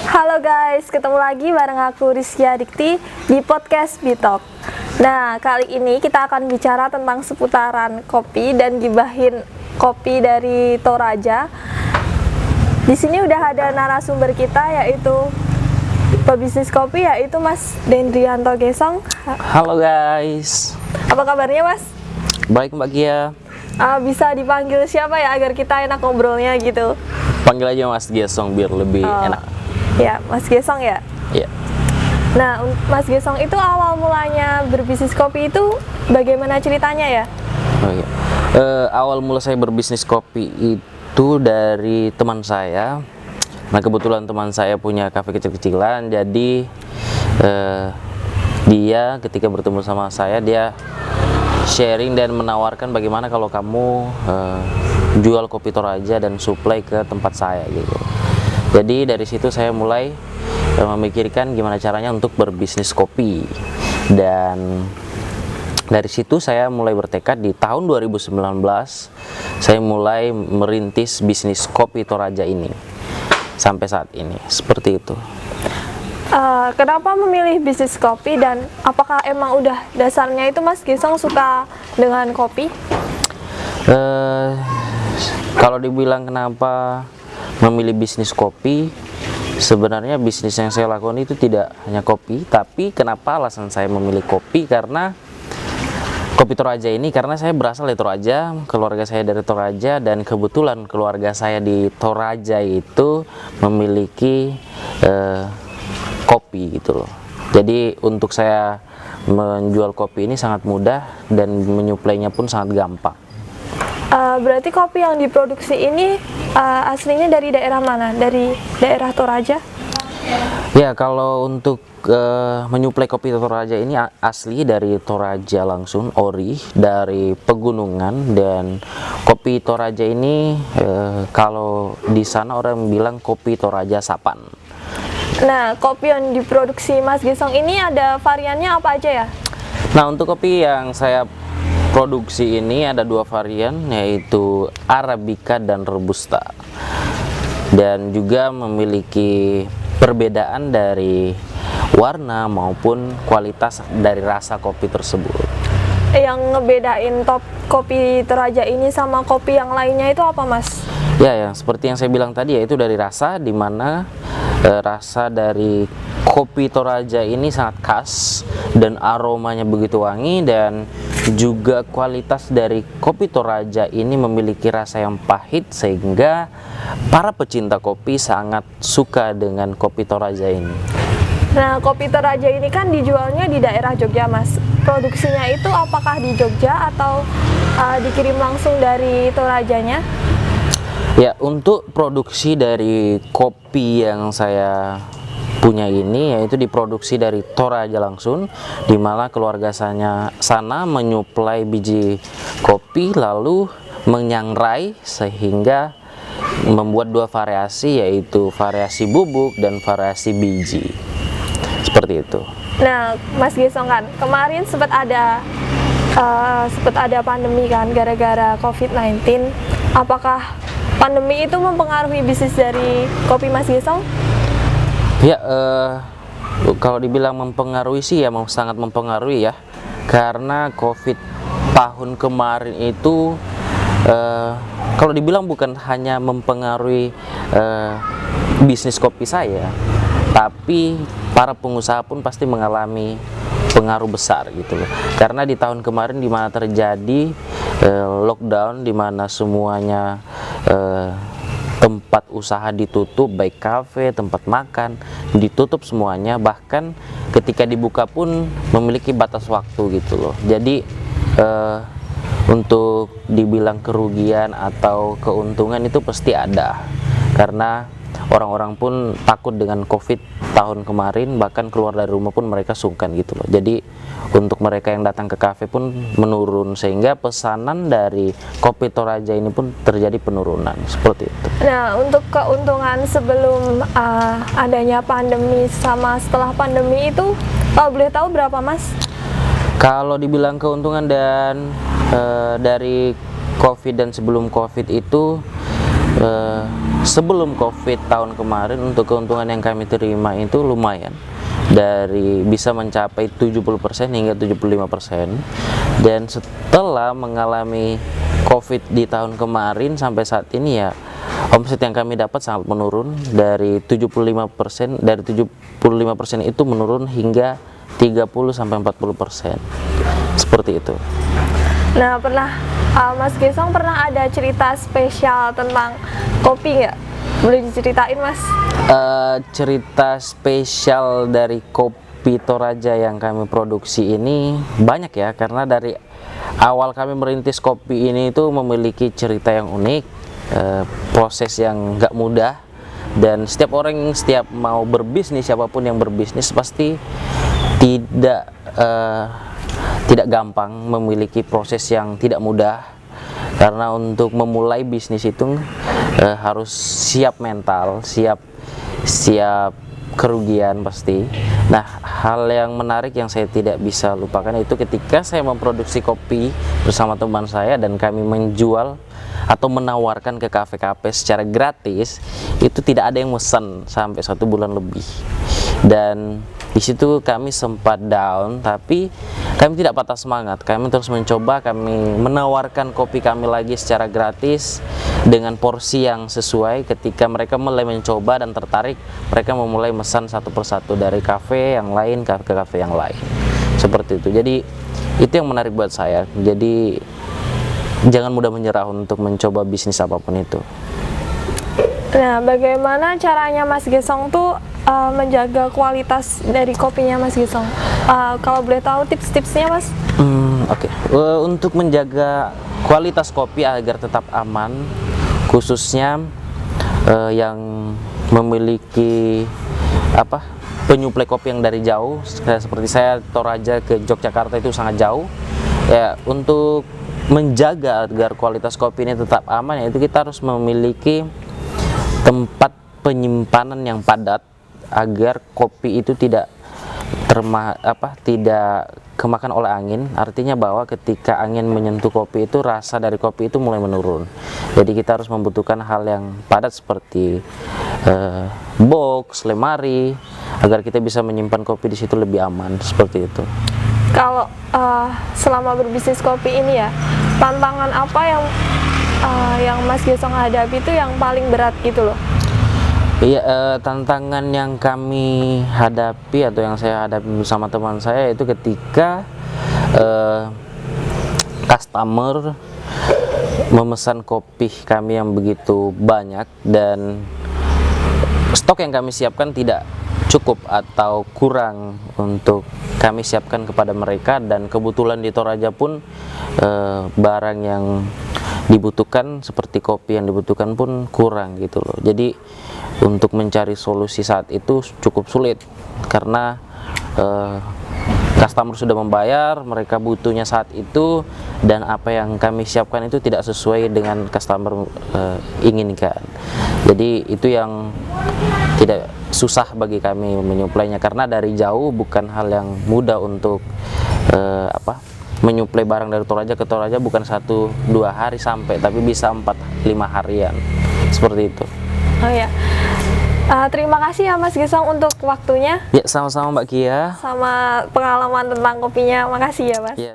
Halo guys, ketemu lagi bareng aku Rizkia Dikti di podcast Bitalk. Nah, kali ini kita akan bicara tentang seputaran kopi dan gibahin kopi dari Toraja. Di sini udah ada narasumber kita yaitu pebisnis kopi yaitu Mas Dendrianto Gesong. Halo guys. Apa kabarnya Mas? Baik Mbak Gia. Bisa dipanggil siapa ya agar kita enak ngobrolnya gitu? Panggil aja Mas Gesong biar lebih enak. Ya, Mas Gesong ya? Iya. Nah, Mas Gesong itu awal mulanya berbisnis kopi itu bagaimana ceritanya ya? Oh, iya. Awal mula saya berbisnis kopi itu dari teman saya. Nah, kebetulan teman saya punya kafe kecil-kecilan, jadi dia ketika bertemu sama saya, dia sharing dan menawarkan bagaimana kalau kamu jual kopi Toraja dan supply ke tempat saya gitu. Jadi dari situ saya mulai memikirkan gimana caranya untuk berbisnis kopi, dan dari situ saya mulai bertekad di tahun 2019 saya mulai merintis bisnis kopi Toraja ini sampai saat ini seperti itu. Kenapa memilih bisnis kopi dan apakah emang udah dasarnya itu Mas Gesong suka dengan kopi? Kalau dibilang kenapa memilih bisnis kopi, sebenarnya bisnis yang saya lakukan itu tidak hanya kopi, tapi kenapa alasan saya memilih kopi karena kopi Toraja ini, karena saya berasal dari Toraja, keluarga saya dari Toraja, dan kebetulan keluarga saya di Toraja itu memiliki kopi gitu loh. Jadi untuk saya menjual kopi ini sangat mudah dan menyuplainya pun sangat gampang. Berarti kopi yang diproduksi ini aslinya dari daerah mana? Dari daerah Toraja? Ya, kalau untuk menyuplai kopi Toraja ini asli dari Toraja langsung, ori dari pegunungan. Dan kopi Toraja ini kalau di sana orang bilang kopi Toraja Sapan. Nah, kopi yang diproduksi Mas Gesong ini ada variannya apa aja ya? Nah, untuk kopi yang saya produksi ini ada dua varian, yaitu Arabica dan Robusta, dan juga memiliki perbedaan dari warna maupun kualitas dari rasa kopi tersebut. Yang ngebedain top kopi Toraja ini sama kopi yang lainnya itu apa Mas? Ya, yang seperti yang saya bilang tadi, yaitu dari rasa, di mana rasa dari kopi Toraja ini sangat khas dan aromanya begitu wangi, dan juga kualitas dari kopi Toraja ini memiliki rasa yang pahit sehingga para pecinta kopi sangat suka dengan kopi Toraja ini. Nah, kopi Toraja ini kan dijualnya di daerah Jogja Mas. Produksinya itu apakah di Jogja atau dikirim langsung dari Torajanya? Ya, untuk produksi dari kopi yang saya punya ini yaitu diproduksi dari Toraja langsung, di mana keluarga sana menyuplai biji kopi lalu menyangrai sehingga membuat dua variasi, yaitu variasi bubuk dan variasi biji. Seperti itu. Nah, Mas Gesong kan kemarin sempat ada pandemi kan gara-gara COVID-19. Apakah pandemi itu mempengaruhi bisnis dari kopi Mas Gesong? Ya, kalau dibilang mempengaruhi sih ya sangat mempengaruhi ya, karena COVID tahun kemarin itu kalau dibilang bukan hanya mempengaruhi bisnis kopi saya, tapi para pengusaha pun pasti mengalami pengaruh besar gitu loh. Karena di tahun kemarin di mana terjadi lockdown, di mana semuanya tempat usaha ditutup, baik kafe, tempat makan ditutup semuanya, bahkan ketika dibuka pun memiliki batas waktu gitu loh. Jadi untuk dibilang kerugian atau keuntungan itu pasti ada, karena orang-orang pun takut dengan COVID tahun kemarin, bahkan keluar dari rumah pun mereka sungkan gitu loh. Jadi untuk mereka yang datang ke kafe pun menurun, sehingga pesanan dari kopi Toraja ini pun terjadi penurunan seperti itu. Nah, untuk keuntungan sebelum adanya pandemi sama setelah pandemi itu, kalau boleh tahu berapa Mas? Kalau dibilang keuntungan dan dari COVID dan sebelum COVID itu, sebelum COVID tahun kemarin untuk keuntungan yang kami terima itu lumayan, dari bisa mencapai 70% hingga 75%. Dan setelah mengalami COVID di tahun kemarin sampai saat ini ya, omset yang kami dapat sangat menurun dari 75%, dari 75% itu menurun hingga 30-40%. Seperti itu. Nah, Mas Gesong pernah ada cerita spesial tentang kopi nggak? Boleh diceritain, Mas? Cerita spesial dari kopi Toraja yang kami produksi ini banyak ya, karena dari awal kami merintis kopi ini itu memiliki cerita yang unik, proses yang nggak mudah, dan setiap orang, setiap mau berbisnis, siapapun yang berbisnis pasti tidak gampang, memiliki proses yang tidak mudah, karena untuk memulai bisnis itu harus siap mental, siap kerugian pasti. Nah, hal yang menarik yang saya tidak bisa lupakan itu ketika saya memproduksi kopi bersama teman saya dan kami menjual atau menawarkan ke kafe-kafe secara gratis, itu tidak ada yang mesen sampai 1 bulan lebih. Dan di situ kami sempat down, tapi kami tidak patah semangat. Kami terus mencoba, kami menawarkan kopi kami lagi secara gratis dengan porsi yang sesuai. Ketika mereka mulai mencoba dan tertarik, mereka memulai mesan satu persatu dari kafe yang lain ke kafe yang lain. Seperti itu. Jadi itu yang menarik buat saya. Jadi jangan mudah menyerah untuk mencoba bisnis apapun itu. Nah, bagaimana caranya Mas Gesong tuh menjaga kualitas dari kopinya Mas Gesong? Kalau boleh tahu tips-tipsnya, Mas? Oke. Untuk menjaga kualitas kopi agar tetap aman, khususnya yang memiliki penyuplai kopi yang dari jauh, seperti saya Toraja ke Yogyakarta itu sangat jauh. Ya, untuk menjaga agar kualitas kopi ini tetap aman, yaitu kita harus memiliki tempat penyimpanan yang padat agar kopi itu tidak kemakan oleh angin. Artinya bahwa ketika angin menyentuh kopi itu, rasa dari kopi itu mulai menurun. Jadi kita harus membutuhkan hal yang padat seperti box, lemari, agar kita bisa menyimpan kopi di situ lebih aman. Seperti itu. Kalau selama berbisnis kopi ini ya, tantangan apa yang Mas Gesong hadapi itu yang paling berat gitu loh? Iya, tantangan yang kami hadapi atau yang saya hadapi bersama teman saya itu ketika customer memesan kopi kami yang begitu banyak dan stok yang kami siapkan tidak cukup atau kurang untuk kami siapkan kepada mereka, dan kebetulan di Toraja pun barang yang dibutuhkan seperti kopi yang dibutuhkan pun kurang gitu loh. Jadi untuk mencari solusi saat itu cukup sulit karena customer sudah membayar, mereka butuhnya saat itu, dan apa yang kami siapkan itu tidak sesuai dengan customer inginkan. Jadi itu yang tidak susah bagi kami menyuplainya, karena dari jauh bukan hal yang mudah untuk menyuplai barang dari Toraja ke Toraja, bukan 1-2 hari sampai, tapi bisa 4-5 harian seperti itu. Oh ya, terima kasih ya Mas Gesong untuk waktunya. Ya, sama-sama Mbak Kia. Sama pengalaman tentang kopinya, makasih ya Mas. Ya.